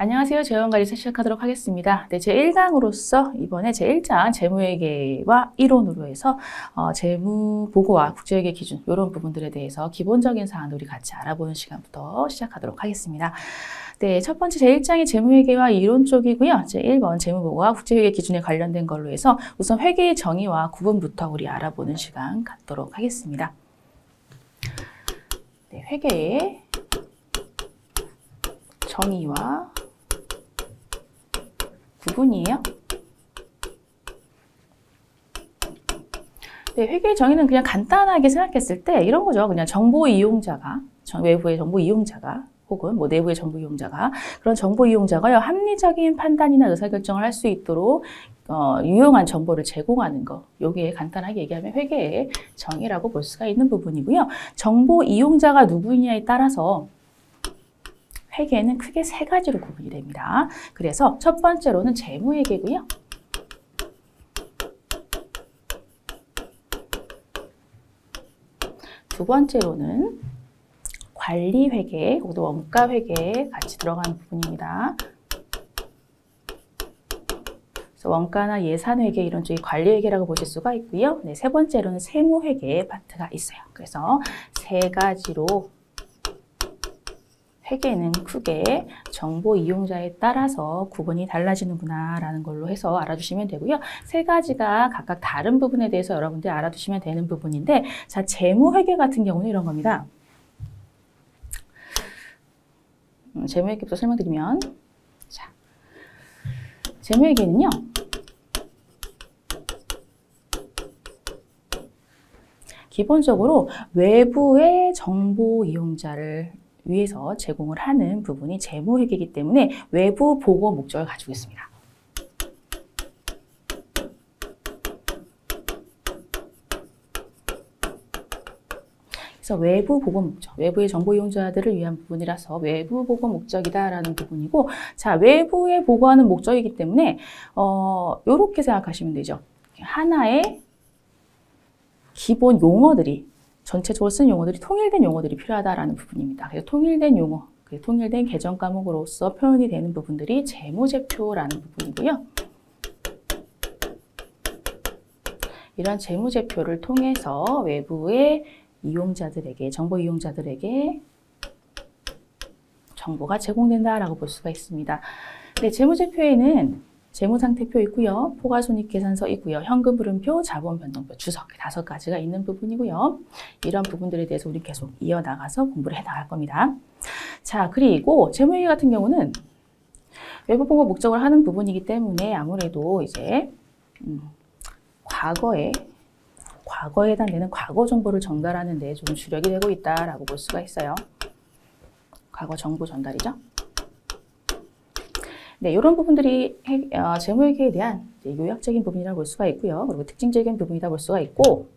안녕하세요. 재원관리사 시작하도록 하겠습니다. 네, 제1강으로서 이번에 제1장 재무회계와 이론으로 해서 재무보고와 국제회계 기준 이런 부분들에 대해서 기본적인 사항을 우리 같이 알아보는 시간부터 시작하도록 하겠습니다. 네, 첫 번째 제1장이 재무회계와 이론 쪽이고요. 제1번 재무보고와 국제회계 기준에 관련된 걸로 해서 우선 회계의 정의와 구분부터 우리 알아보는 시간 갖도록 하겠습니다. 네, 회계의 정의와 구분이에요. 네, 회계의 정의는 그냥 간단하게 생각했을 때 이런 거죠. 그냥 정보 이용자가, 외부의 정보 이용자가 혹은 뭐 내부의 정보 이용자가 그런 정보 이용자가요, 합리적인 판단이나 의사결정을 할 수 있도록 유용한 정보를 제공하는 거. 요게 간단하게 얘기하면 회계의 정의라고 볼 수가 있는 부분이고요. 정보 이용자가 누구냐에 따라서 회계는 크게 세 가지로 구분이 됩니다. 그래서 첫 번째로는 재무회계고요. 두 번째로는 관리회계, 그것도 원가회계에 같이 들어가는 부분입니다. 그래서 원가나 예산회계 이런 쪽이 관리회계라고 보실 수가 있고요. 네, 세 번째로는 세무회계 파트가 있어요. 그래서 세 가지로 회계는 크게 정보 이용자에 따라서 구분이 달라지는구나 라는 걸로 해서 알아주시면 되고요. 세 가지가 각각 다른 부분에 대해서 여러분들이 알아두시면 되는 부분인데, 자, 재무회계 같은 경우는 이런 겁니다. 재무회계부터 설명드리면, 자, 재무회계는요, 기본적으로 외부의 정보 이용자를 위해서 제공을 하는 부분이 재무회계이기 때문에 외부 보고 목적을 가지고 있습니다. 그래서 외부 보고 목적, 외부의 정보 이용자들을 위한 부분이라서 외부 보고 목적이다라는 부분이고, 자, 외부에 보고하는 목적이기 때문에 이렇게 생각하시면 되죠. 하나의 기본 용어들이 전체적으로 쓴 용어들이 통일된 용어들이 필요하다라는 부분입니다. 그래서 통일된 용어, 통일된 개정 과목으로서 표현이 되는 부분들이 재무제표라는 부분이고요. 이런 재무제표를 통해서 외부의 이용자들에게, 정보 이용자들에게 정보가 제공된다라고 볼 수가 있습니다. 네, 재무제표에는 재무상태표 있고요. 포괄손익계산서 있고요. 현금흐름표, 자본변동표, 주석 5가지가 있는 부분이고요. 이런 부분들에 대해서 우리 계속 이어나가서 공부를 해나갈 겁니다. 자, 그리고 재무회계 같은 경우는 외부 보고 목적을 하는 부분이기 때문에 아무래도 이제 과거에 해당되는 과거 정보를 전달하는 데 좀 주력이 되고 있다라고 볼 수가 있어요. 과거 정보 전달이죠. 네, 이런 부분들이 재무회계에 대한 요약적인 부분이라고 볼 수가 있고요. 그리고 특징적인 부분이다 볼 수가 있고,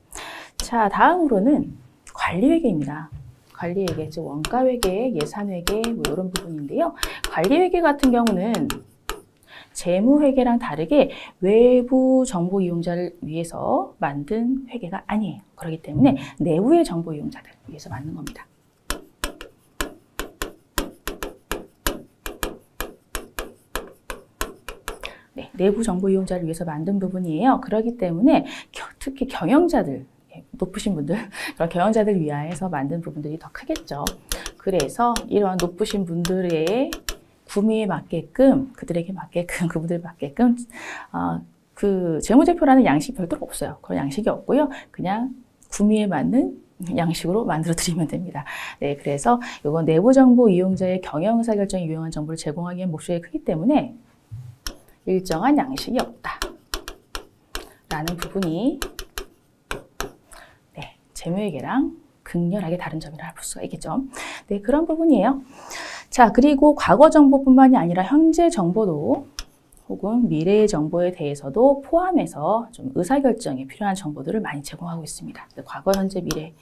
자, 다음으로는 관리회계입니다. 관리회계, 즉 원가회계, 예산회계 뭐 이런 부분인데요. 관리회계 같은 경우는 재무회계랑 다르게 외부 정보 이용자를 위해서 만든 회계가 아니에요. 그렇기 때문에 내부의 정보 이용자들 위해서 만든 겁니다. 네, 내부 정보 이용자를 위해서 만든 부분이에요. 그렇기 때문에 특히 경영자들, 높으신 분들, 그런 경영자들 위하여서 만든 부분들이 더 크겠죠. 그래서 이러한 높으신 분들의 구매에 맞게끔, 그분들 맞게끔, 그 재무제표라는 양식이 별도로 없어요. 그런 양식이 없고요. 그냥 구매에 맞는 양식으로 만들어 드리면 됩니다. 네, 그래서 이건 내부 정보 이용자의 경영 의사결정에 유용한 정보를 제공하기 위한 목적이 크기 때문에 일정한 양식이 없다 라는 부분이 네, 재무회계랑 극렬하게 다른 점이라 볼 수가 있겠죠. 네, 그런 부분이에요. 자, 그리고 과거 정보뿐만이 아니라 현재 정보도 혹은 미래의 정보에 대해서도 포함해서 좀 의사결정에 필요한 정보들을 많이 제공하고 있습니다. 과거, 현재, 미래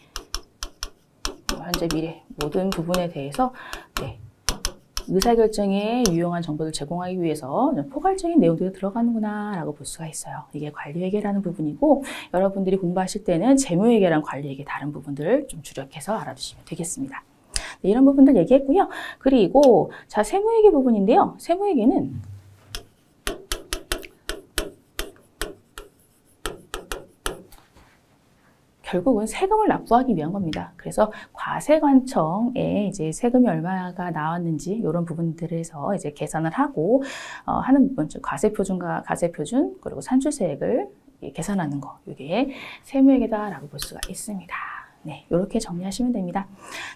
모든 부분에 대해서 네, 의사결정에 유용한 정보를 제공하기 위해서 포괄적인 내용들이 들어가는구나 라고 볼 수가 있어요. 이게 관리회계라는 부분이고, 여러분들이 공부하실 때는 재무회계랑 관리회계 다른 부분들을 좀 주력해서 알아두시면 되겠습니다. 네, 이런 부분들 얘기했고요. 그리고 자, 세무회계 부분인데요. 세무회계는 결국은 세금을 납부하기 위한 겁니다. 그래서 과세관청에 이제 세금이 얼마가 나왔는지 이런 부분들에서 이제 계산을 하고 하는 부분, 즉 과세표준과 가세표준 그리고 산출세액을 계산하는 거, 이게 세무회계다라고 볼 수가 있습니다. 네, 이렇게 정리하시면 됩니다.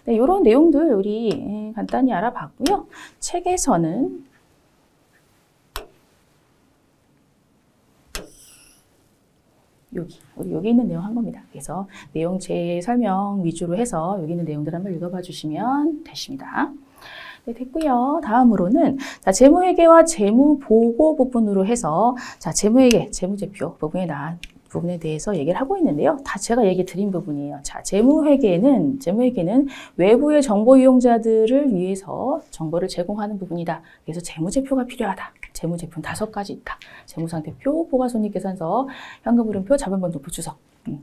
네, 이런 내용들 우리 간단히 알아봤고요. 책에서는 여기 있는 내용 한 겁니다. 그래서 내용 제 설명 위주로 해서 여기 있는 내용들 한번 읽어봐 주시면 되십니다. 네, 됐고요. 다음으로는 자, 재무회계와 재무보고 부분으로 해서 자, 재무회계, 재무제표 부분에 대해서 얘기를 하고 있는데요. 다 제가 얘기 드린 부분이에요. 자, 재무회계는 외부의 정보 이용자들을 위해서 정보를 제공하는 부분이다. 그래서 재무제표가 필요하다. 재무제표는 5가지 있다. 재무상태표, 포괄손익계산서, 현금흐름표, 자본변동표 주석.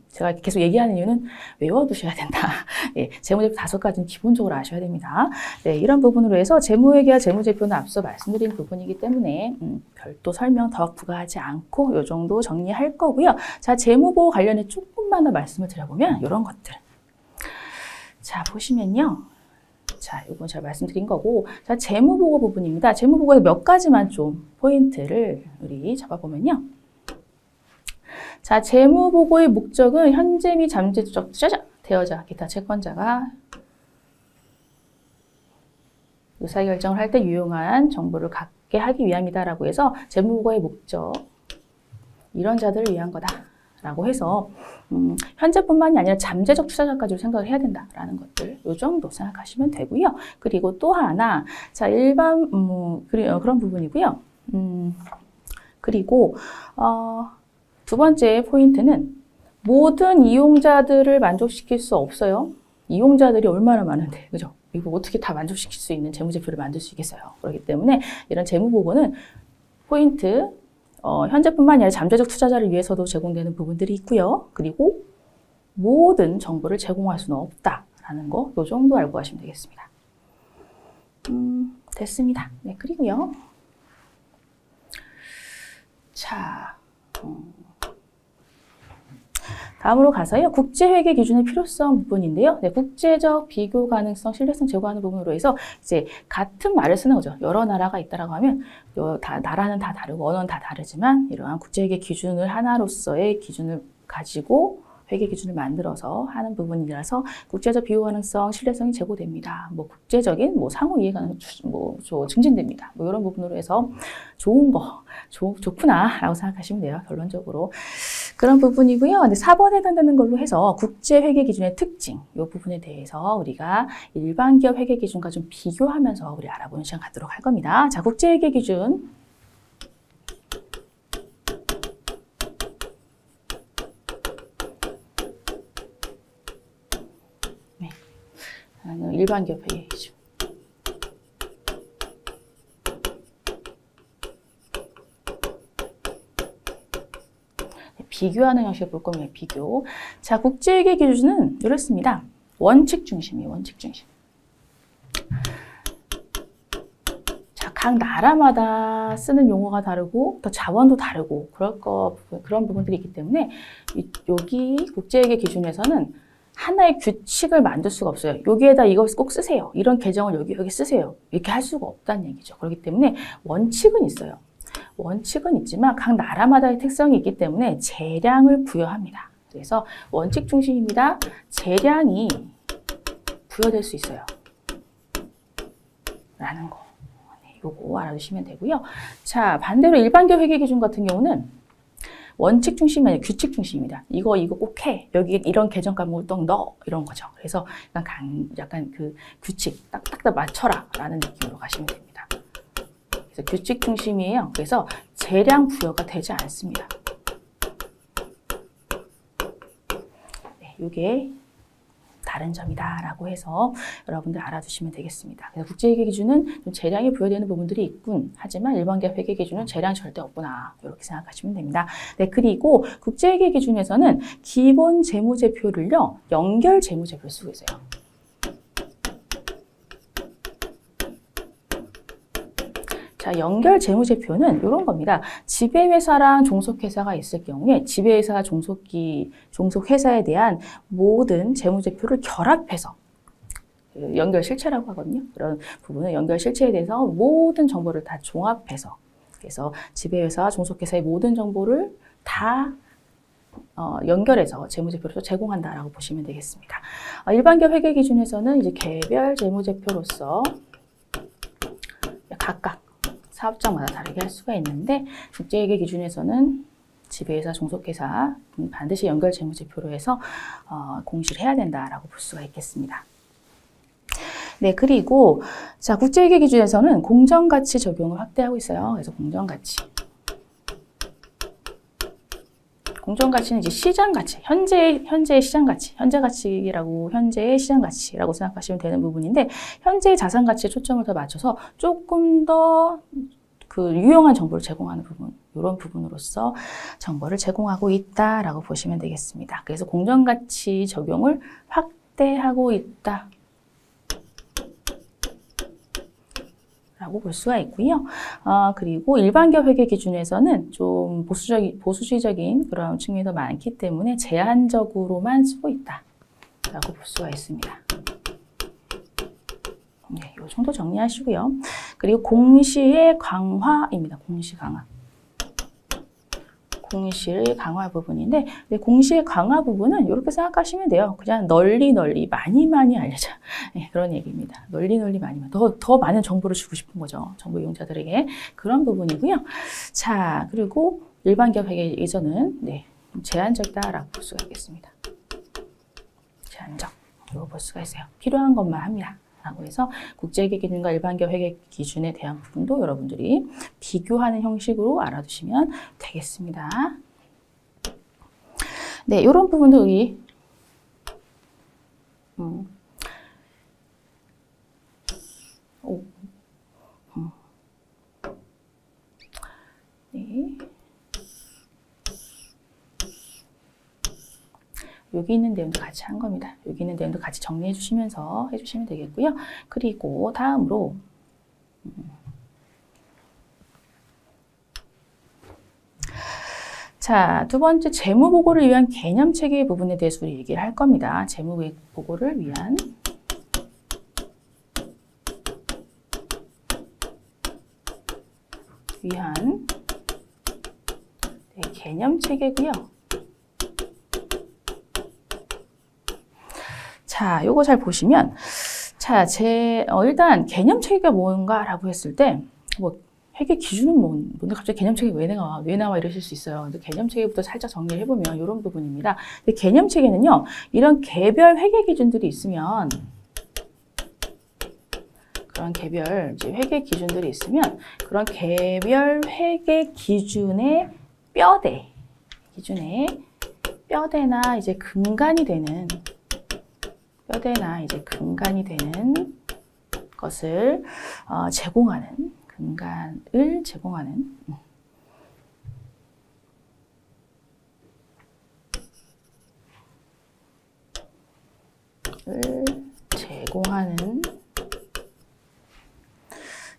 제가 계속 얘기하는 이유는 외워두셔야 된다. 예, 재무제표 5가지는 기본적으로 아셔야 됩니다. 네, 이런 부분으로 해서 재무회계와 재무제표는 앞서 말씀드린 부분이기 때문에 별도 설명 더 부과하지 않고 이 정도 정리할 거고요. 자, 재무보호 관련해 조금만 더 말씀을 드려보면 이런 것들. 자, 보시면요. 자, 이건 제가 말씀드린 거고, 자, 재무보고 부분입니다. 재무보고에 몇 가지만 좀 포인트를 우리 잡아보면요. 자, 재무보고의 목적은 현재 및 잠재적 투자자, 대여자, 기타 채권자가 의사결정을 할 때 유용한 정보를 갖게 하기 위함이다라고 해서 재무보고의 목적, 이런 자들을 위한 거다라고 해서 현재뿐만이 아니라 잠재적 투자자까지도 생각을 해야 된다라는 것들, 이 정도 생각하시면 되고요. 그리고 또 하나, 자, 일반 그런 부분이고요. 그리고 두 번째 포인트는 모든 이용자들을 만족시킬 수 없어요. 이용자들이 얼마나 많은데, 그죠? 이거 어떻게 다 만족시킬 수 있는 재무제표를 만들 수 있겠어요. 그렇기 때문에 이런 재무보고는 포인트, 현재뿐만 아니라 잠재적 투자자를 위해서도 제공되는 부분들이 있고요. 그리고 모든 정보를 제공할 수는 없다라는 거, 이 정도 알고 가시면 되겠습니다. 됐습니다. 네, 그리고요. 자, 다음으로 가서요. 국제회계 기준의 필요성 부분인데요. 네, 국제적 비교 가능성, 신뢰성 제고하는 부분으로 해서 이제 같은 말을 쓰는 거죠. 여러 나라가 있다라고 하면 나라는 다 다르고 언어는 다 다르지만 이러한 국제회계 기준을 하나로서의 기준을 가지고 회계 기준을 만들어서 하는 부분이라서 국제적 비교 가능성, 신뢰성이 제고됩니다. 뭐 국제적인 상호 이해 가능 증진됩니다. 뭐 이런 부분으로 해서 좋은 거, 좋구나라고 생각하시면 돼요. 결론적으로. 그런 부분이고요. 근데 4번에 해당되는 걸로 해서 국제회계 기준의 특징, 이 부분에 대해서 우리가 일반 기업 회계 기준과 좀 비교하면서 우리 알아보는 시간 갖도록 할 겁니다. 자, 국제회계 기준. 네. 일반 기업 회계 기준. 비교하는 형식을 볼 겁니다. 비교. 자, 국제회계 기준은 이렇습니다. 원칙 중심이에요. 원칙 중심. 자, 각 나라마다 쓰는 용어가 다르고 또 자원도 다르고 그런 부분들이 있기 때문에 여기 국제회계 기준에서는 하나의 규칙을 만들 수가 없어요. 여기에다 이거 꼭 쓰세요. 이런 계정을 여기 쓰세요. 이렇게 할 수가 없다는 얘기죠. 그렇기 때문에 원칙은 있어요. 원칙은 있지만 각 나라마다의 특성이 있기 때문에 재량을 부여합니다. 그래서 원칙 중심입니다. 재량이 부여될 수 있어요. 라는 거. 네, 요거 알아두시면 되고요. 자, 반대로 일반기업 회계 기준 같은 경우는 원칙 중심이 아니라 규칙 중심입니다. 이거 꼭 해. 여기 이런 계정 과목을 또 넣어. 이런 거죠. 그래서 약간 그 규칙 딱딱 맞춰라. 라는 느낌으로 가시면 됩니다. 규칙 중심이에요. 그래서 재량 부여가 되지 않습니다. 네, 이게 다른 점이다라고 해서 여러분들 알아두시면 되겠습니다. 그래서 국제회계 기준은 좀 재량이 부여되는 부분들이 있군. 하지만 일반기업 회계 기준은 재량 절대 없구나. 이렇게 생각하시면 됩니다. 네, 그리고 국제회계 기준에서는 기본 재무제표를요, 연결 재무제표를 쓰고 있어요. 자, 연결 재무제표는 이런 겁니다. 지배회사랑 종속회사가 있을 경우에 지배회사, 종속회사에 대한 모든 재무제표를 결합해서 연결 실체라고 하거든요. 그런 부분은 연결 실체에 대해서 모든 정보를 다 종합해서 그래서 지배회사, 종속회사의 모든 정보를 다 연결해서 재무제표로 제공한다라고 보시면 되겠습니다. 일반기업 회계 기준에서는 이제 개별 재무제표로서 각각 사업장마다 다르게 할 수가 있는데 국제회계 기준에서는 지배회사, 종속회사 반드시 연결 재무제표로 해서 공시를 해야 된다라고 볼 수가 있겠습니다. 네, 그리고 자 국제회계 기준에서는 공정가치 적용을 확대하고 있어요. 그래서 공정가치는 이제 시장가치, 현재의 시장가치, 현재의 시장가치라고 생각하시면 되는 부분인데 현재의 자산가치에 초점을 더 맞춰서 조금 더 그 유용한 정보를 제공하는 부분, 이런 부분으로서 정보를 제공하고 있다라고 보시면 되겠습니다. 그래서 공정가치 적용을 확대하고 있다. 라고 볼 수가 있고요. 그리고 일반기업 회계 기준에서는 좀 보수주의적인 그런 측면이 더 많기 때문에 제한적으로만 쓰고 있다. 라고 볼 수가 있습니다. 네, 이 정도 정리하시고요. 그리고 공시의 강화입니다. 공시 강화. 공시의 강화 부분인데 공시의 강화 부분은 이렇게 생각하시면 돼요. 그냥 널리 많이 알려져. 네, 그런 얘기입니다. 널리 많이 더 많은 정보를 주고 싶은 거죠. 정보 이용자들에게 그런 부분이고요. 자 그리고 일반기업 회계 예전은 제한적이다라고 볼 수가 있겠습니다. 제한적 이거 볼 수가 있어요. 필요한 것만 합니다. 라고 해서 국제회계 기준과 일반기업 회계 기준에 대한 부분도 여러분들이 비교하는 형식으로 알아두시면 되겠습니다. 네, 이런 부분도 우리 네. 여기 있는 내용도 같이 한 겁니다. 여기 있는 내용도 같이 정리해 주시면서 해주시면 되겠고요. 그리고 다음으로 자, 두 번째 재무보고를 위한 개념체계 부분에 대해서 우리 얘기를 할 겁니다. 재무보고를 위한 개념체계고요. 자, 요거 잘 보시면, 자, 일단 개념체계가 뭔가라고 했을 때, 회계 기준은 뭔데 갑자기 개념체계가 왜 나와 이러실 수 있어요. 근데 개념체계부터 살짝 정리를 해보면 이런 부분입니다. 근데 개념체계는요, 이런 개별 회계 기준들이 있으면, 그런 개별 회계 기준들이 있으면, 그런 개별 회계 기준의 뼈대나 이제 근간이 되는 것을 근간을 제공하는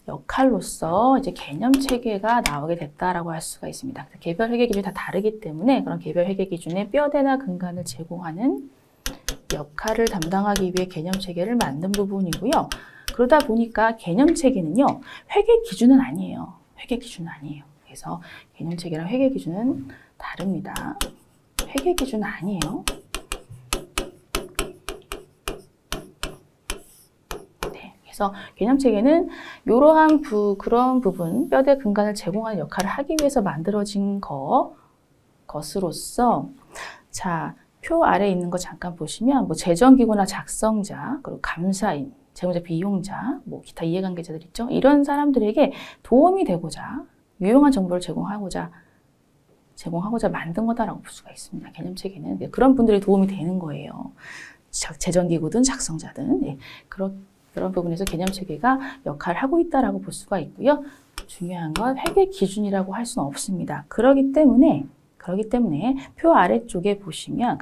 역할로서 이제 개념 체계가 나오게 됐다라고 할 수가 있습니다. 개별 회계 기준이 다 다르기 때문에 그런 개별 회계 기준의 뼈대나 근간을 제공하는 역할을 담당하기 위해 개념 체계를 만든 부분이고요. 그러다 보니까 개념 체계는요, 회계 기준은 아니에요. 그래서 개념 체계랑 회계 기준은 다릅니다. 회계 기준은 아니에요. 그래서 개념체계는 이러한 그런 부분, 뼈대 근간을 제공하는 역할을 하기 위해서 만들어진 것으로서, 자, 표 아래에 있는 거 잠깐 보시면, 재정기구나 작성자, 그리고 감사인, 재무제표 이용자, 기타 이해관계자들 있죠? 이런 사람들에게 도움이 되고자, 유용한 정보를 제공하고자 만든 거다라고 볼 수가 있습니다. 개념체계는. 그런 분들이 도움이 되는 거예요. 재정기구든 작성자든. 그런 부분에서 개념체계가 역할을 하고 있다라고 볼 수가 있고요. 중요한 건 회계 기준이라고 할 수는 없습니다. 그렇기 때문에 표 아래쪽에 보시면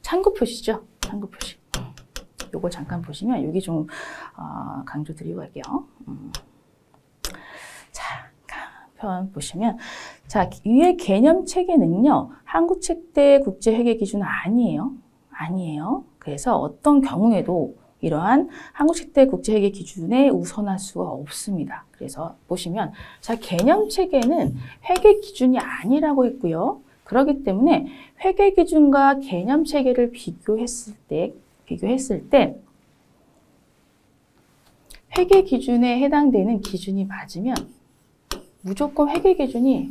참고 표시죠. 참고 표시. 요거 잠깐 보시면 여기 좀 강조 드리고 갈게요. 편 보시면 자, 위의 개념 체계는요. 한국 책대 국제 회계 기준은 아니에요. 아니에요. 그래서 어떤 경우에도 이러한 한국 책대 국제 회계 기준에 우선할 수가 없습니다. 그래서 보시면 자, 개념 체계는 회계 기준이 아니라고 했고요. 그렇기 때문에 회계 기준과 개념 체계를 비교했을 때 회계 기준에 해당되는 기준이 맞으면 무조건 회계 기준이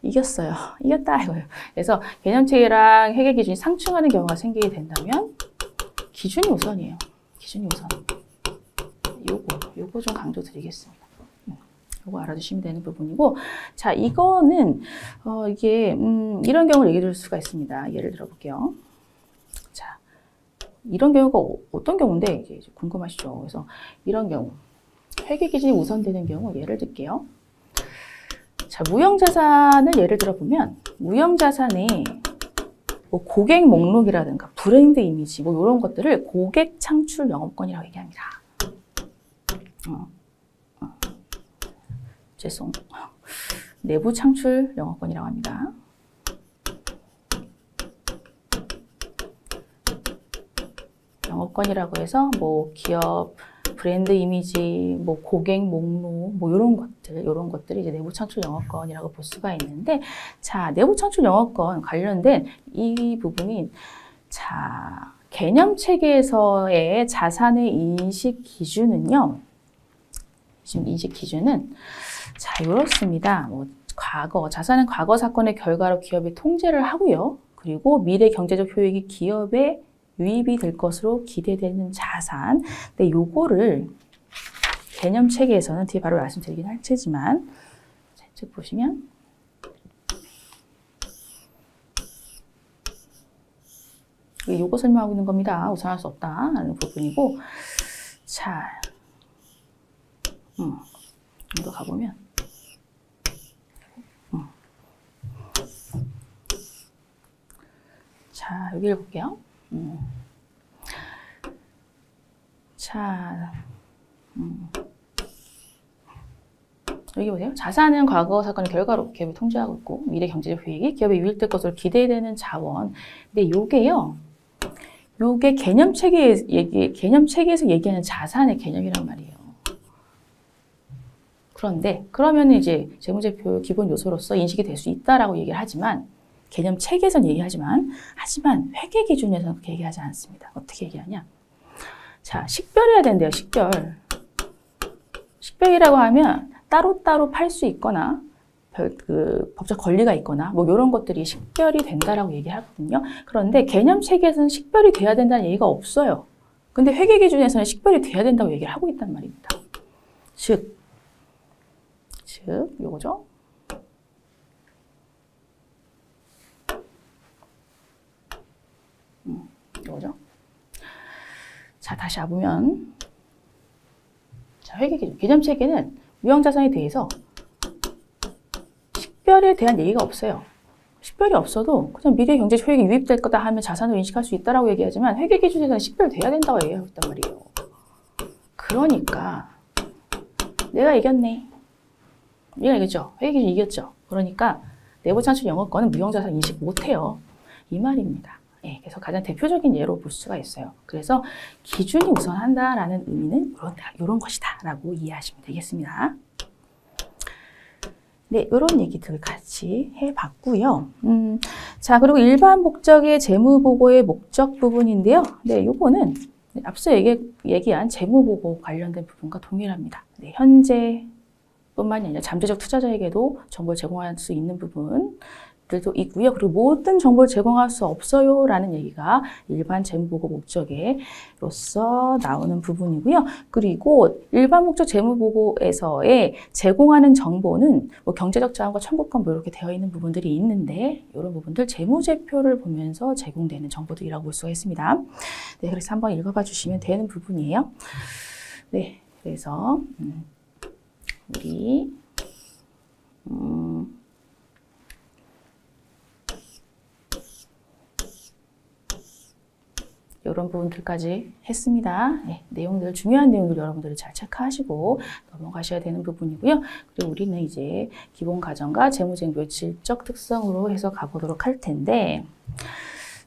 이겼어요. 이겼다 이거예요. 그래서 개념 체계랑 회계 기준이 상충하는 경우가 생기게 된다면 기준이 우선이에요. 기준이 우선. 요거 좀 강조 드리겠습니다. 요거 알아두시면 되는 부분이고, 자, 이거는 이게 이런 경우를 얘기해 줄 수가 있습니다. 예를 들어 볼게요. 자, 이런 경우가 어떤 경우인데 이제 궁금하시죠? 그래서 이런 경우 회계 기준이 우선되는 경우 예를 들게요. 자, 무형자산을 예를 들어 보면 무형자산에 뭐 고객 목록이라든가 브랜드 이미지 뭐 이런 것들을 고객 창출 영업권이라고 얘기합니다. 죄송. 내부 창출 영업권이라고 합니다. 영업권이라고 해서 뭐 기업 브랜드 이미지, 뭐 고객 목록, 뭐 이런 것들이 이제 내부 창출 영업권이라고 볼 수가 있는데, 자, 내부 창출 영업권 관련된 이 부분이 자, 개념 체계에서의 자산의 인식 기준은요. 지금 인식 기준은 자, 이렇습니다. 뭐 자산은 과거 사건의 결과로 기업이 통제를 하고요. 그리고 미래 경제적 효익이 기업에 유입이 될 것으로 기대되는 자산. 근데 요거를 개념 체계에서는 뒤에 바로 말씀드리긴 할 테지만, 쭉 보시면 요거 설명하고 있는 겁니다. 우선할 수 없다라는 부분이고, 자, 좀 더 가보면, 자, 여기를 볼게요. 자, 여기 보세요. 자산은 과거 사건의 결과로 기업을 통제하고 있고 미래 경제적 효익이 기업에 유입될 것으로 기대되는 자원. 근데 요게 개념 체계에서 얘기하는 자산의 개념이란 말이에요. 그런데 그러면 이제 재무제표 기본 요소로서 인식이 될 수 있다라고 얘기를 하지만 개념 체계에서는 얘기하지만 회계 기준에서는 그렇게 얘기하지 않습니다. 어떻게 얘기하냐? 자, 식별해야 된대요. 식별이라고 하면 따로따로 팔 수 있거나 법적 권리가 있거나 뭐 이런 것들이 식별이 된다라고 얘기하거든요. 그런데 개념 체계에서는 식별이 돼야 된다는 얘기가 없어요. 근데 회계 기준에서는 식별이 돼야 된다고 얘기를 하고 있단 말입니다. 즉 요거죠. 요거죠. 자, 다시 와보면 자, 회계 기준, 개념 체계는 무형자산에 대해서 식별에 대한 얘기가 없어요. 식별이 없어도 그냥 미래 경제적 효익이 유입될 거다 하면 자산으로 인식할 수 있다라고 얘기하지만 회계 기준에서는 식별돼야 된다고 얘기하고 있단 말이에요. 그러니까 내가 이겼네. 얘가 이겼죠. 회계 기준 이겼죠. 그러니까 내부 창출 영업권은 무형자산 인식 못해요. 이 말입니다. 예, 그래서 가장 대표적인 예로 볼 수가 있어요. 그래서 기준이 우선한다라는 의미는 이런 것이다라고 이해하시면 되겠습니다. 네, 이런 얘기들 같이 해봤고요. 자, 그리고 일반 목적의 재무보고의 목적 부분인데요. 네, 요거는 앞서 얘기한 재무보고 관련된 부분과 동일합니다. 네, 현재 뿐만이 아니라 잠재적 투자자에게도 정보를 제공할 수 있는 부분들도 있고요. 그리고 모든 정보를 제공할 수 없어요 라는 얘기가 일반 재무보고 목적에로서 나오는 부분이고요. 그리고 일반 목적 재무보고에서의 제공하는 정보는 뭐 경제적 자원과 청구권 뭐 이렇게 되어 있는 부분들이 있는데 이런 부분들 재무제표를 보면서 제공되는 정보들이라고 볼 수가 있습니다. 네, 그래서 한번 읽어봐 주시면 되는 부분이에요. 네, 그래서 우리 이런 부분들까지 했습니다. 네, 내용들, 중요한 내용들 여러분들이 잘 체크하시고 넘어가셔야 되는 부분이고요. 그리고 우리는 이제 기본 가정과 재무제표의 질적 특성으로 해서 가보도록 할 텐데,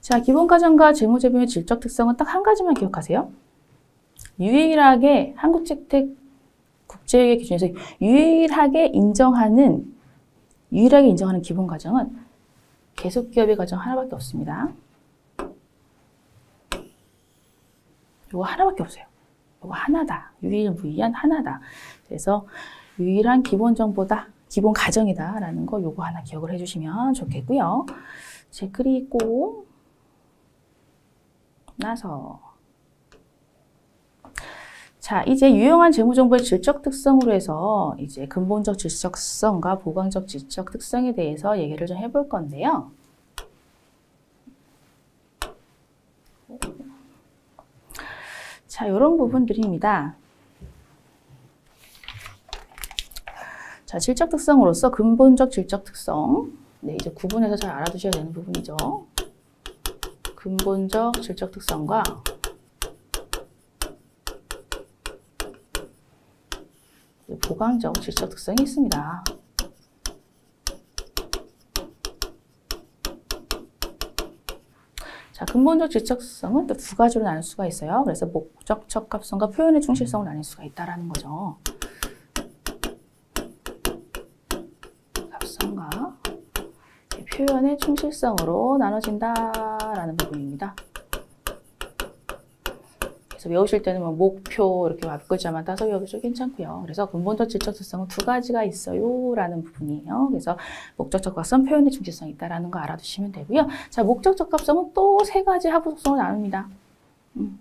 자, 기본 가정과 재무제표의 질적 특성은 딱 한 가지만 기억하세요. 유일하게 한국주택 국제회계 기준에서 유일하게 인정하는 기본 가정은 계속기업의 가정 하나밖에 없습니다. 이거 하나밖에 없어요. 이거 하나다. 유일무이한 하나다. 그래서 유일한 기본 정보다, 기본 가정이다 라는 거 요거 하나 기억을 해주시면 좋겠고요. 제 그리고 나서 자, 이제 유용한 재무정보의 질적 특성으로 해서 이제 근본적 질적 특성과 보강적 질적 특성에 대해서 얘기를 좀 해볼 건데요. 자, 이런 부분들입니다. 자, 질적 특성으로서 근본적 질적 특성. 네, 이제 구분해서 잘 알아두셔야 되는 부분이죠. 근본적 질적 특성과 보강적 질적 특성이 있습니다. 자, 근본적 질적 특성은 또 두 가지로 나눌 수가 있어요. 그래서 목적 적합성과 표현의 충실성을 나눌 수가 있다라는 거죠. 적합성과 표현의 충실성으로 나눠진다라는 부분입니다. 그래서 외우실 때는 뭐 목표 이렇게 앞글자만 따서 외워도 괜찮고요. 그래서 근본적 질적 특성은 두 가지가 있어요라는 부분이에요. 그래서 목적 적합성, 표현의 충실성이 있다라는 거 알아두시면 되고요. 자, 목적 적합성은 또 세 가지 하부 속성을 나눕니다.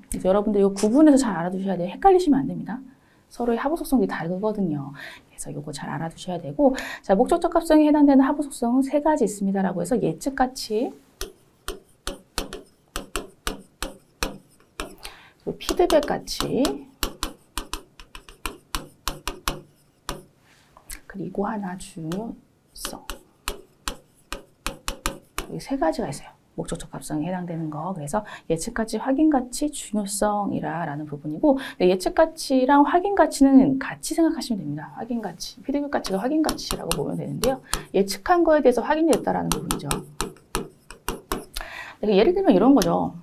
그래서 여러분들 이거 구분해서 잘 알아두셔야 돼요. 헷갈리시면 안 됩니다. 서로의 하부 속성이 다르거든요. 그래서 이거 잘 알아두셔야 되고, 자, 목적 적합성에 해당되는 하부 속성은 세 가지 있습니다라고 해서 예측 가치, 피드백 가치, 그리고 하나 중요성. 이 세 가지가 있어요. 목적 적합성에 해당되는 거. 그래서 예측 가치, 확인 가치, 중요성이라는 부분이고, 예측 가치랑 확인 가치는 같이 생각하시면 됩니다. 확인 가치, 피드백 가치가 확인 가치라고 보면 되는데요. 예측한 거에 대해서 확인이 됐다라는 부분이죠. 예를 들면 이런 거죠.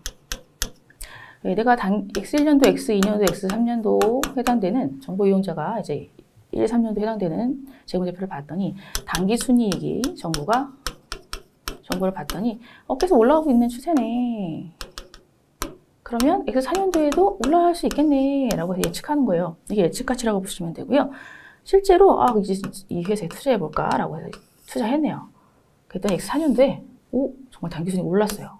내가 X1년도, X2년도, X3년도 해당되는 정보 이용자가 이제 1, 3년도 해당되는 재무제표를 봤더니 당기 순이익이 정보를 봤더니 계속 올라가고 있는 추세네. 그러면 X4년도에도 올라갈 수 있겠네 라고 해서 예측하는 거예요. 이게 예측 가치라고 보시면 되고요. 실제로 이제 이 회사에 투자해볼까 라고 해서 투자했네요. 그랬더니 X4년도에 정말 당기 순이익이 올랐어요.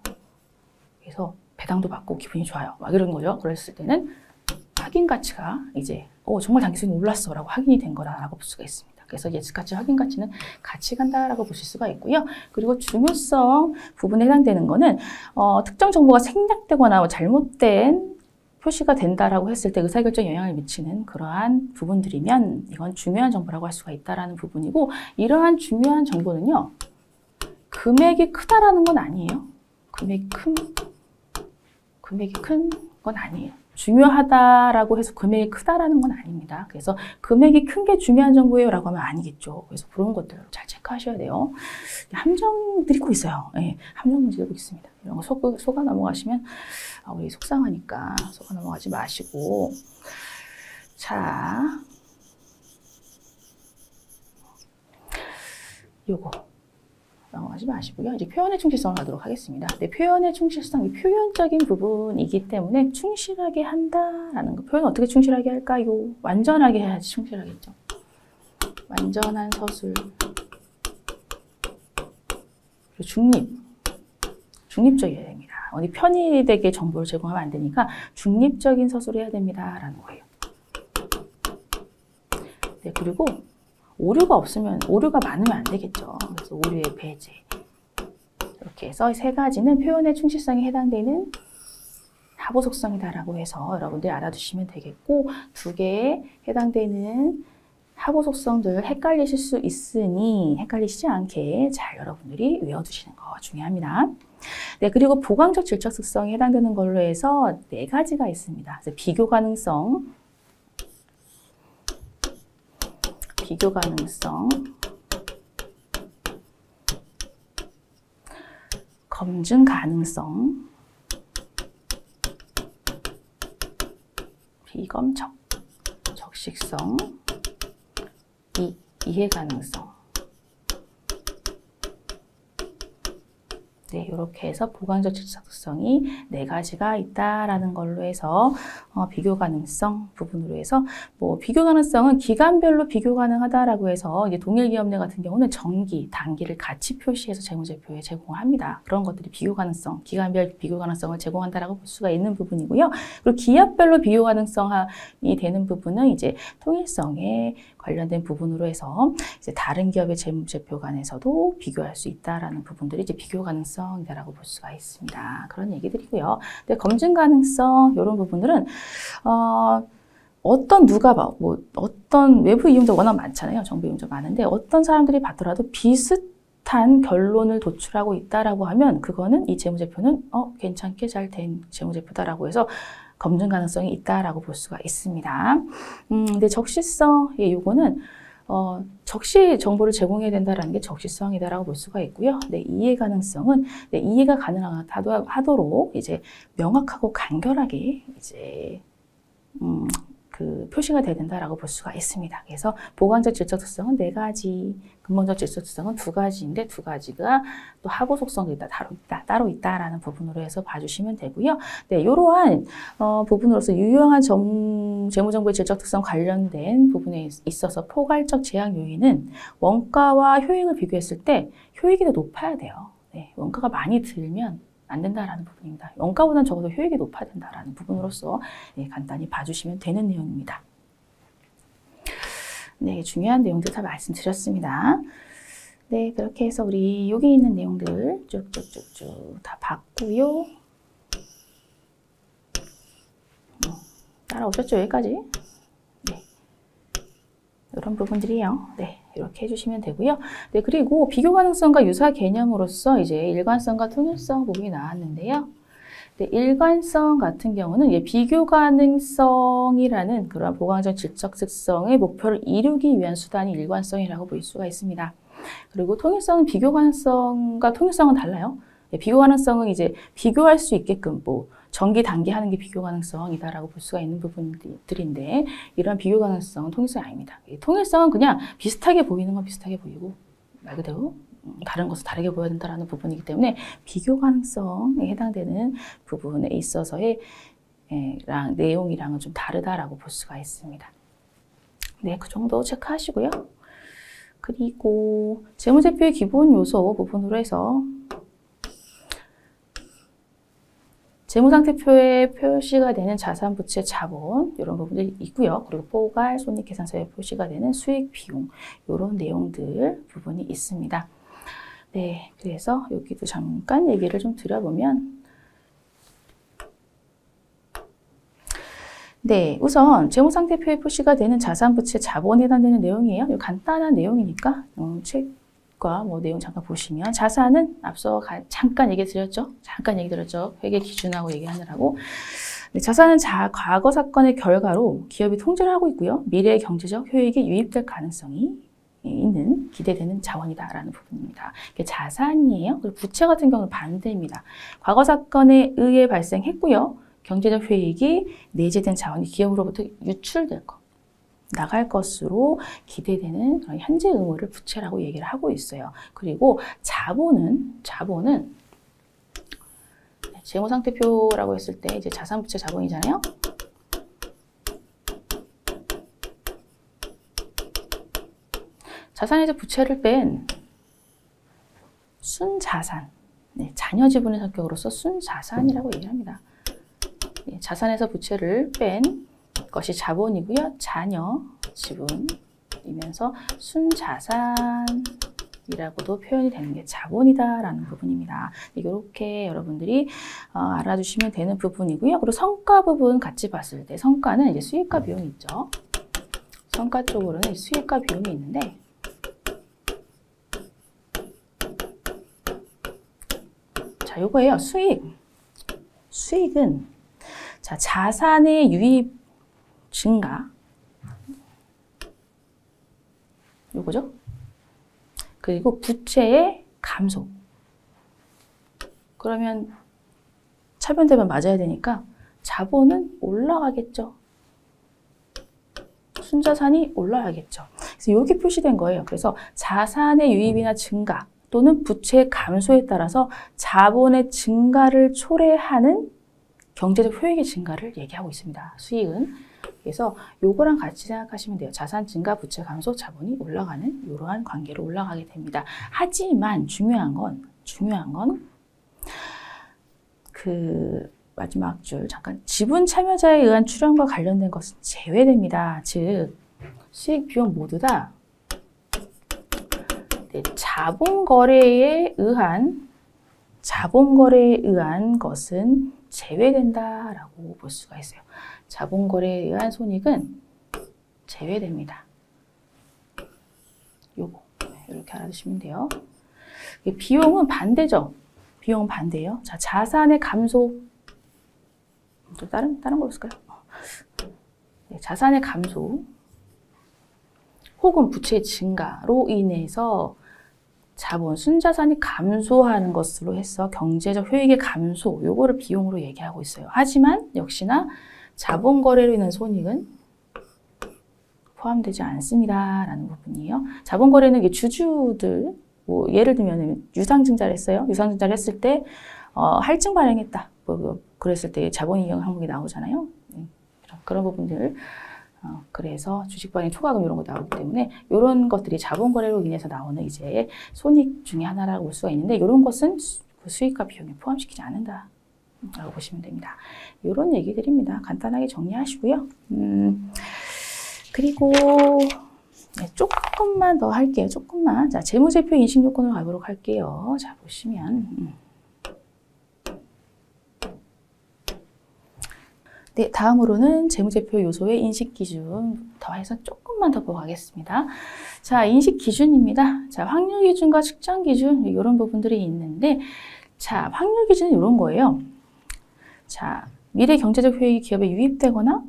그래서 배당도 받고 기분이 좋아요. 막 이런 거죠. 그랬을 때는 확인 가치가 이제 정말 당기 순이익이 올랐어 라고 확인이 된 거라고 볼 수가 있습니다. 그래서 예측 가치, 확인 가치는 같이 간다라고 보실 수가 있고요. 그리고 중요성 부분에 해당되는 거는 특정 정보가 생략되거나 잘못된 표시가 된다라고 했을 때 의사결정에 영향을 미치는 그러한 부분들이면 이건 중요한 정보라고 할 수가 있다라는 부분이고, 이러한 중요한 정보는요, 금액이 크다라는 건 아니에요. 금액이 큰 건 아니에요. 중요하다라고 해서 금액이 크다라는 건 아닙니다. 그래서 금액이 큰 게 중요한 정보예요 라고 하면 아니겠죠. 그래서 그런 것들을 잘 체크하셔야 돼요. 함정 드리고 있어요. 네, 함정 문제 드리고 있습니다. 이런 거 속아 넘어가시면 우리 속상하니까 속아 넘어가지 마시고, 자, 요거 넘어가지 마시고요. 이제 표현의 충실성을 하도록 하겠습니다. 근데 표현의 충실성이 표현적인 부분이기 때문에 충실하게 한다라는 거. 표현 어떻게 충실하게 할까요? 완전하게 해야지 충실하겠죠. 완전한 서술. 그리고 중립적이어야 됩니다. 어디 편의되게 정보를 제공하면 안 되니까 중립적인 서술을 해야 됩니다라는 거예요. 네, 그리고 오류가 많으면 안 되겠죠. 그래서 오류의 배제. 이렇게 해서 세 가지는 표현의 충실성에 해당되는 하부 속성이다라고 해서 여러분들이 알아두시면 되겠고, 두 개에 해당되는 하고 속성들 헷갈리실 수 있으니 헷갈리시지 않게 잘 여러분들이 외워두시는 거 중요합니다. 네, 그리고 보강적 질적 특성에 해당되는 걸로 해서 4가지가 있습니다. 그래서 비교 가능성, 검증 가능성, 비검적, 적식성, 이해 가능성. 네, 이렇게 해서 보강적 질적 특성이 4가지가 있다라는 걸로 해서 비교 가능성 부분으로 해서 뭐 비교 가능성은 기간별로 비교 가능하다라고 해서 이제 동일 기업내 같은 경우는 정기, 단기를 같이 표시해서 재무제표에 제공합니다. 그런 것들이 비교 가능성, 기간별 비교 가능성을 제공한다라고 볼 수가 있는 부분이고요. 그리고 기업별로 비교 가능성이 되는 부분은 이제 통일성에 관련된 부분으로 해서 이제 다른 기업의 재무제표 간에서도 비교할 수 있다라는 부분들이 이제 비교 가능성이라고 볼 수가 있습니다. 그런 얘기들이고요. 근데 검증 가능성 이런 부분들은 어떤 외부 이용자 워낙 많잖아요. 정부 이용자 많은데 어떤 사람들이 받더라도 비슷한 결론을 도출하고 있다라고 하면 그거는 이 재무제표는 괜찮게 잘 된 재무제표다라고 해서 검증 가능성이 있다라고 볼 수가 있습니다. 근데 적시성, 요거는 적시 정보를 제공해야 된다라는 게 적시성이다라고 볼 수가 있고요. 네, 이해 가능성은 이해가 가능하도록 이제 명확하고 간결하게 이제 그 표시가 돼야 된다라고 볼 수가 있습니다. 그래서 보강적 질적 특성은 4가지, 근본적 질적 특성은 2가지인데 2가지가 또 하고 속성도 따로 있다라는 부분으로 해서 봐주시면 되고요. 네, 이러한 부분으로서 유용한 재무정보의 질적 특성 관련된 부분에 있어서 포괄적 제약 요인은 원가와 효익을 비교했을 때 효익이 더 높아야 돼요. 네, 원가가 많이 들면 안 된다라는 부분입니다. 원가보다는 적어도 효익이 높아야 된다라는 부분으로서 간단히 봐주시면 되는 내용입니다. 네, 중요한 내용들 다 말씀드렸습니다. 네, 그렇게 해서 우리 여기 있는 내용들 쭉쭉쭉쭉 다 봤고요. 따라오셨죠? 여기까지? 네, 이런 부분들이에요. 네. 이렇게 해주시면 되고요. 네, 그리고 비교 가능성과 유사 개념으로서 이제 일관성과 통일성 부분이 나왔는데요. 네, 일관성 같은 경우는 비교 가능성이라는 그런 보강적 질적 특성의 목표를 이루기 위한 수단이 일관성이라고 볼 수가 있습니다. 그리고 통일성은 비교 가능성과 통일성은 달라요. 네, 비교 가능성은 이제 비교할 수 있게끔 정기, 단기 하는 게 비교 가능성이다라고 볼 수가 있는 부분들인데 이런 비교 가능성은 통일성이 아닙니다. 통일성은 그냥 비슷하게 보이는 건 비슷하게 보이고 말 그대로 다른 것은 다르게 보여야 된다는 부분이기 때문에 비교 가능성에 해당되는 부분에 있어서의 내용이랑은 좀 다르다라고 볼 수가 있습니다. 네, 그 정도 체크하시고요. 그리고 재무제표의 기본 요소 부분으로 해서 재무상태표에 표시가 되는 자산, 부채, 자본 이런 부분들이 있고요. 그리고 포괄, 손익계산서에 표시가 되는 수익, 비용 이런 내용들 부분이 있습니다. 네, 그래서 여기도 잠깐 얘기를 좀 드려보면 네, 우선 재무상태표에 표시가 되는 자산, 부채, 자본에 해당되는 내용이에요. 간단한 내용이니까 책과 내용 잠깐 보시면 자산은 앞서 잠깐 얘기 드렸죠. 회계 기준하고 얘기하느라고. 네, 자산은 과거 사건의 결과로 기업이 통제를 하고 있고요. 미래의 경제적 효익이 유입될 가능성이 있는 기대되는 자원이다라는 부분입니다. 이게 자산이에요. 그리고 부채 같은 경우는 반대입니다. 과거 사건에 의해 발생했고요. 경제적 효익이 내재된 자원이 기업으로부터 유출될 것, 나갈 것으로 기대되는 현재 의무를 부채라고 얘기를 하고 있어요. 그리고 자본은 재무상태표라고 했을 때 이제 자산, 부채, 자본이잖아요. 자산에서 부채를 뺀 순자산, 자녀 지분의 성격으로서 순자산이라고 얘기합니다. 자산에서 부채를 뺀 것이 자본이고요. 자녀 지분이면서 순자산이라고도 표현이 되는 게 자본이다라는 부분입니다. 이렇게 여러분들이 알아주시면 되는 부분이고요. 그리고 성과 부분 같이 봤을 때 성과는 이제 수익과 비용이 있죠. 성과 쪽으로는 수익과 비용이 있는데 자, 요거예요. 수익은 자, 자산의 유입 증가 요거죠. 그리고 부채의 감소. 그러면 차변대변 맞아야 되니까 자본은 올라가겠죠. 순자산이 올라가겠죠. 그래서 여기 표시된 거예요. 그래서 자산의 유입이나 증가 또는 부채의 감소에 따라서 자본의 증가를 초래하는 경제적 효益증가를 얘기하고 있습니다. 수익은. 그래서 요거랑 같이 생각하시면 돼요. 자산 증가, 부채 감소, 자본이 올라가는 이러한 관계로 올라가게 됩니다. 하지만 중요한 건 그 마지막 줄 잠깐 지분 참여자에 의한 출연과 관련된 것은 제외됩니다. 즉 수익 비용 모두 다 자본 거래에 의한 것은 제외된다라고 볼 수가 있어요. 자본 거래에 의한 손익은 제외됩니다. 요거 이렇게 알아두시면 돼요. 비용은 반대죠. 비용은 반대예요. 자, 자산의 감소. 또 다른 걸로 쓸까요? 네, 자산의 감소 혹은 부채의 증가로 인해서 자본, 순자산이 감소하는 것으로 해서 경제적 효익의 감소, 요거를 비용으로 얘기하고 있어요. 하지만 역시나 자본 거래로 인한 손익은 포함되지 않습니다라는 부분이에요. 자본 거래는 주주들, 뭐 예를 들면 유상증자를 했어요. 유상증자를 했을 때 할증 발행했다. 그랬을 때 자본이익 항목이 나오잖아요. 그런 부분들. 그래서 주식 발행 초과금 이런 거 나오기 때문에 이런 것들이 자본 거래로 인해서 나오는 이제 손익 중에 하나라고 볼 수가 있는데 이런 것은 수익과 비용에 포함시키지 않는다. 라고 보시면 됩니다. 이런 얘기들입니다. 간단하게 정리하시고요. 그리고 네, 조금만 더 할게요. 조금만. 자, 재무제표 인식 요건으로 가보도록 할게요. 자, 보시면. 네, 다음으로는 재무제표 요소의 인식 기준 더해서 조금만 더 보고 가겠습니다. 자, 인식 기준입니다. 자, 확률 기준과 측정 기준, 이런 부분들이 있는데, 자, 확률 기준은 이런 거예요. 자, 미래 경제적 효익이 기업에 유입되거나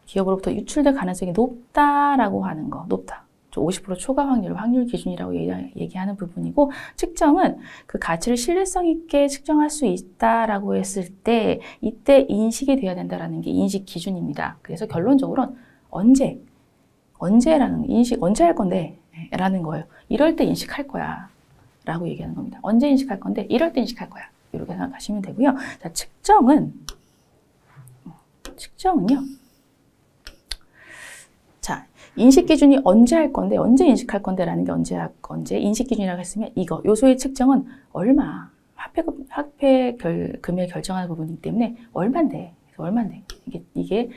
기업으로부터 유출될 가능성이 높다라고 하는 거, 높다. 50% 초과 확률 기준이라고 얘기하는 부분이고, 측정은 그 가치를 신뢰성 있게 측정할 수 있다라고 했을 때, 이때 인식이 돼야 된다라는 게 인식 기준입니다. 그래서 결론적으로는 언제 할 건데, 라는 거예요. 이럴 때 인식할 거야. 라고 얘기하는 겁니다. 언제 인식할 건데, 이럴 때 인식할 거야. 이렇게 생각하시면 되고요. 자, 측정은요. 자, 인식 기준이 언제 할 건데, 언제 인식할 건데라는 게 언제 인식 기준이라고 했으면 이거 요소의 측정은 얼마, 화폐 금액 결정하는 부분이기 때문에 얼마인데, 이게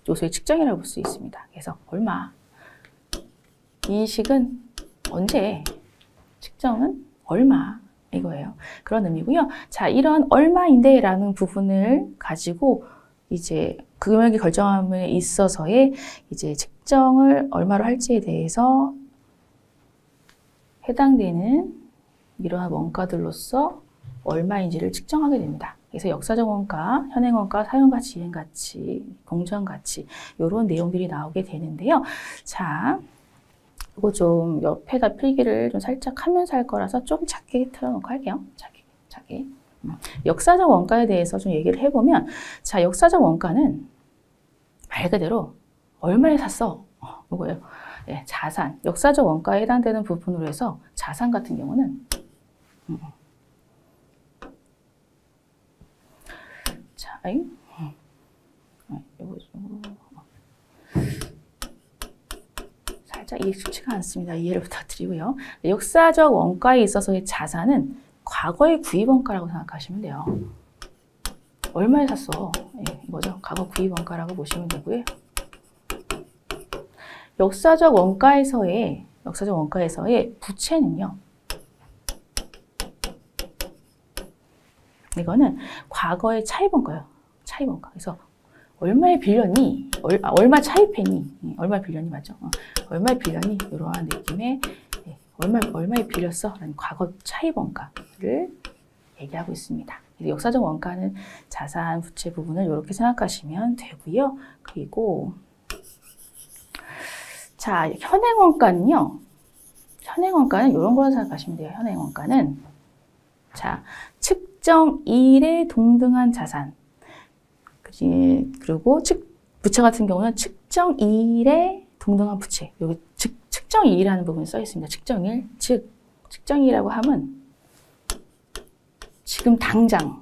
요소의 측정이라고 볼 수 있습니다. 그래서 얼마, 인식은 언제, 측정은 얼마 이거예요. 그런 의미고요. 자, 이런 얼마인데라는 부분을 가지고 이제 금액의 결정함에 있어서의 이제 측정을 얼마로 할지에 대해서 해당되는 이러한 원가들로서 얼마인지를 측정하게 됩니다. 그래서 역사적 원가, 현행 원가, 사용가치, 이행가치, 공정가치 이런 내용들이 나오게 되는데요. 자, 이거 좀 옆에다 필기를 좀 살짝 하면서 할 거라서 좀 작게 틀어놓고 할게요. 작게. 역사적 원가에 대해서 좀 얘기를 해보면, 자, 역사적 원가는 말 그대로 얼마에 샀어? 이거예요. 네, 자산. 역사적 원가에 해당되는 부분으로 해서 자산 같은 경우는 자, 요거 살짝 이해 쉽지가 않습니다. 이해를 부탁드리고요. 역사적 원가에 있어서의 자산은 과거의 구입원가라고 생각하시면 돼요. 얼마에 샀어? 네, 이거죠. 과거 구입원가라고 보시면 되고요. 역사적 원가에서의 부채는요. 이거는 과거의 차입원가예요. 차입원가. 그래서 얼마에 빌렸니? 얼마 차입했니? 얼마 빌렸니? 맞죠? 얼마에 빌렸니? 이러한 느낌의 얼마에 빌렸어? 라는 과거 차입 원가를 얘기하고 있습니다. 역사적 원가는 자산, 부채 부분을 이렇게 생각하시면 되고요. 그리고 자, 현행 원가는요. 현행 원가는 이런 걸로 생각하시면 돼요. 현행 원가는 자, 측정일에 동등한 자산 그리고 부채 같은 경우는 측정일에 동등한 부채. 여기 측정일이라는 부분이 써 있습니다. 측정일. 즉 측정일이라고 하면 지금 당장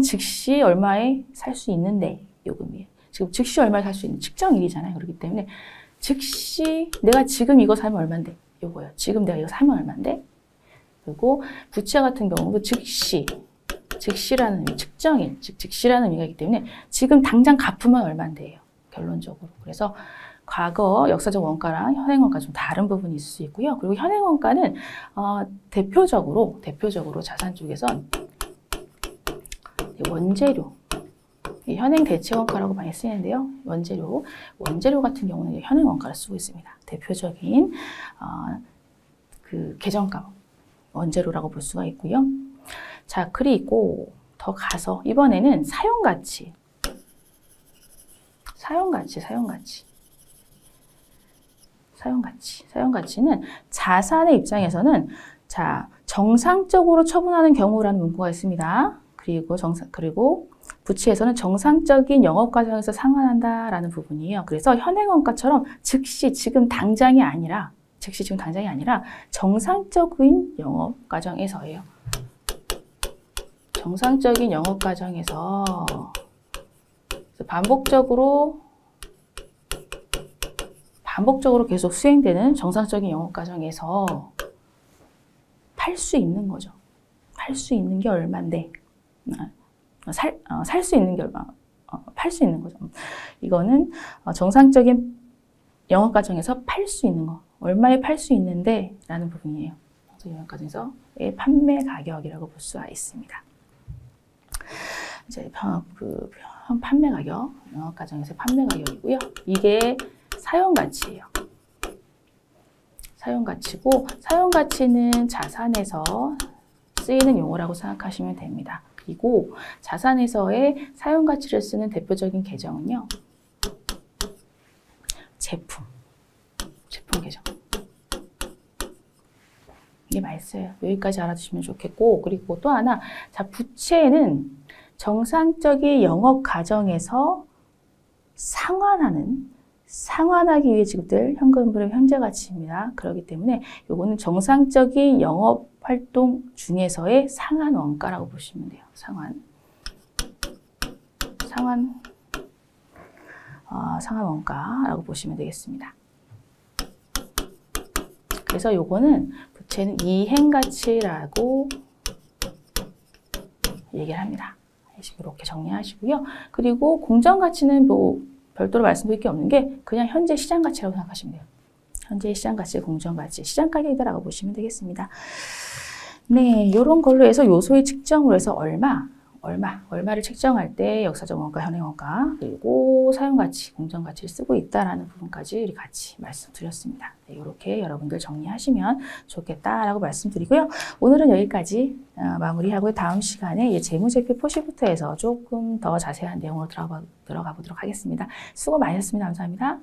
즉시 얼마에 살 수 있는데 요금이에요. 지금 즉시 얼마에 살 수 있는 측정일이잖아요. 그렇기 때문에 즉시 내가 지금 이거 사면 얼마인데 요거예요. 지금 내가 이거 사면 얼마인데. 그리고 부채 같은 경우도 즉시라는 의미, 측정일, 즉 즉시라는 의미가 있기 때문에 지금 당장 갚으면 얼마인데요. 결론적으로. 그래서 과거 역사적 원가랑 현행 원가 좀 다른 부분이 있을 수 있고요. 그리고 현행 원가는 대표적으로 자산 쪽에선 원재료, 현행 대체 원가라고 많이 쓰이는데요. 원재료 같은 경우는 현행 원가를 쓰고 있습니다. 대표적인 그 계정값 원재료라고 볼 수가 있고요. 자, 그리고 더 가서 이번에는 사용가치. 사용가치는 자산의 입장에서는 자, 정상적으로 처분하는 경우라는 문구가 있습니다. 그리고 부채에서는 정상적인 영업 과정에서 상환한다라는 부분이에요. 그래서 현행 원가처럼 지금 당장이 아니라 정상적인 영업 과정에서예요. 정상적인 영업 과정에서 반복적으로 계속 수행되는 정상적인 영업 과정에서 팔 수 있는 거죠. 팔 수 있는 게 얼마인데 살 수 있는 게 얼마? 팔 수 있는 거죠. 이거는 정상적인 영업 과정에서 팔 수 있는 거. 얼마에 팔 수 있는데 라는 부분이에요. 영업 과정에서의 판매 가격이라고 볼 수가 있습니다. 이제 판매 가격, 영업 과정에서의 판매 가격이고요. 이게 사용가치예요. 사용가치고 사용가치는 자산에서 쓰이는 용어라고 생각하시면 됩니다. 그리고 자산에서의 사용가치를 쓰는 대표적인 계정은요. 제품 계정. 이게 맛있어요. 여기까지 알아두시면 좋겠고, 그리고 또 하나, 자, 부채는 정상적인 영업 과정에서 상환하기 위해 지급될 현금흐름 현재가치입니다. 그렇기 때문에 요거는 정상적인 영업 활동 중에서의 상환 원가라고 보시면 돼요. 상환 원가라고 보시면 되겠습니다. 그래서 요거는 부채는 이행가치라고 얘기를 합니다. 이렇게 정리하시고요. 그리고 공정가치는 뭐 별도로 말씀드릴 게 없는 게 그냥 현재 시장가치라고 생각하시면 돼요. 현재 시장가치, 공정가치, 시장가격이다라고 보시면 되겠습니다. 네, 이런 걸로 해서 요소의 측정으로 해서 얼마를 측정할 때 역사적 원가, 현행 원가, 그리고 사용가치, 공정가치를 쓰고 있다라는 부분까지 우리 같이 말씀드렸습니다. 네, 이렇게 여러분들 정리하시면 좋겠다라고 말씀드리고요. 오늘은 여기까지 마무리하고 다음 시간에 재무제표 표시부터 해서 조금 더 자세한 내용으로 들어가 보도록 하겠습니다. 수고 많으셨습니다. 감사합니다.